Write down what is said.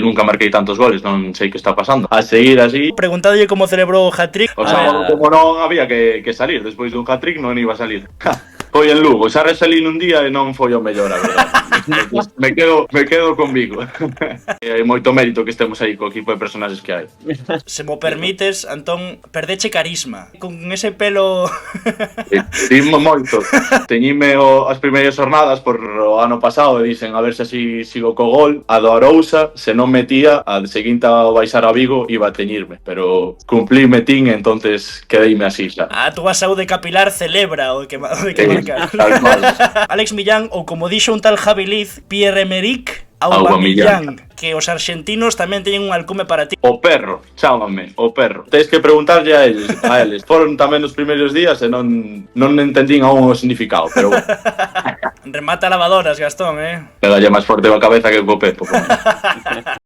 Nunca marquei tantos goles, non sei que está pasando. A seguir así, Preguntadolle como celebrou o hat-trick. o sábado como non había que salir, despois dun hat-trick non iba a salir. Foi en Lugo, xa resalí nun día e non foi o mellor, a verdade. me quedo con Vigo. É moito mérito que estemos aí co equipo de personaxes que hai. Se mo permites, Antón, perdeche carisma. Con ese pelo... Dimo moito. Teñime as primeiras jornadas por o ano pasado e dicen a ver se así sigo co gol. A do Arousa, se non metía, a seguinte ao baixar a Vigo iba a teñirme, pero cumplí metín, entonces quedeime así xa. A túa saúde capilar celebra o que marca. Alex Millán, ou como dixo un tal Javi Liz, Pierre-Emerick Aubameyang, que os argentinos tamén teñen un alcume para ti. O perro, chámame, o perro. Tens que preguntarlle a eles. Foron tamén os primeiros días e non entendín aún o significado, pero bueno. Remata lavadoras, Gastón, Pegalle máis forte a cabeza que co pepo.